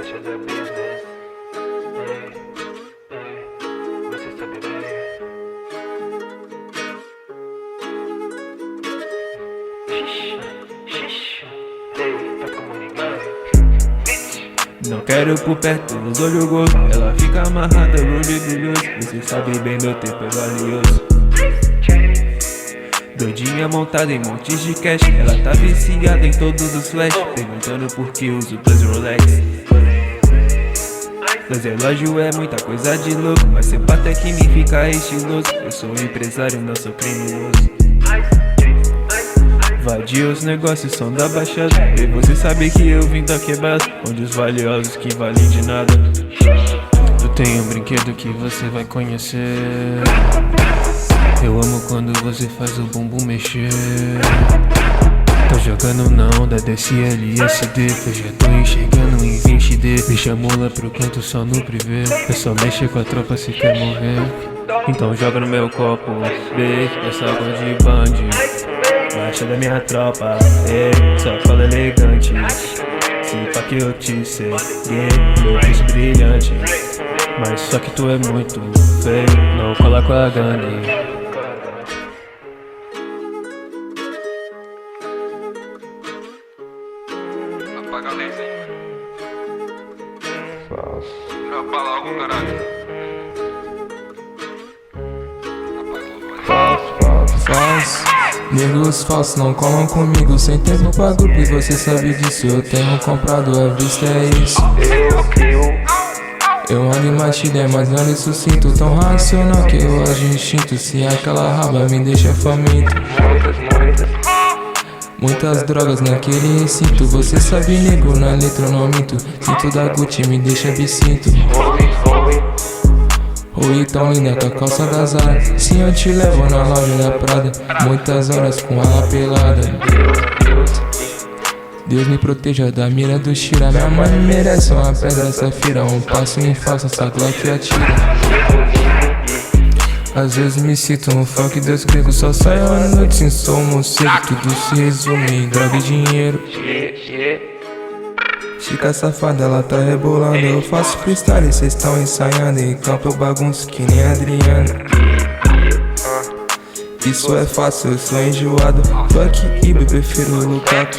gosta da business. Você sabe bem. Tá comunicando. Não quero por perto dos olhos gordos. Ela fica amarrada, rude brilhoso. Você sabe bem, meu tempo é valioso. Doidinha montada em montes de cash. Ela tá viciada em todos os flash, perguntando por que uso dois Rolex. Dois relógios é muita coisa de louco, mas ser até que me fica estiloso. Eu sou empresário, não sou criminoso. Vadia, os negócios são da baixada. E você sabe que eu vim da quebrada, onde os valiosos que valem de nada. Eu tenho um brinquedo que você vai conhecer. Eu amo quando você faz o bumbum mexer. Tô jogando na onda desse LSD. Eu já tô enxergando em 20D. Me chamou lá pro canto só no privê. Eu só mexo com a tropa se quer morrer. Então joga no meu copo, B, essa água de band. Marcha da minha tropa, só fala elegante. Se pá que eu te segui, meu piso brilhante. Mas só que tu é muito feio, não cola com a gangue. Apaga a luz aí. Falso. Grava logo, caralho. Falso, negros falsos não colam comigo. Sem tempo pra grupo e você sabe disso. Eu tenho comprado a vista, é isso. Eu ando em matilha, mas ando sucinto. Tão racional que eu ajo instinto. Se aquela raba me deixa faminto. Muitas drogas naquele recinto. Você sabe, nego, na letra eu não minto. Cinto da Gucci me deixa bicinto. Oi, tão linda com a calça da Zara. Sim, eu te levo na loja da Prada. Muitas horas com ela pelada. Deus me proteja da mira do Shira. Minha mãe merece uma pedra safira. Um passo em falsa, essa Glock atira. Às vezes me sinto um funk Deus grego. Só saio à noite, sim, sou um morcego. Tudo se resume em droga e dinheiro. Chica safada, ela tá rebolando. Eu faço freestyle, cês tão ensaiando. Em campo eu bagunço que nem Adriano. Isso é fácil, eu sou enjoado. Fuck Ibe, prefiro o Lukaku.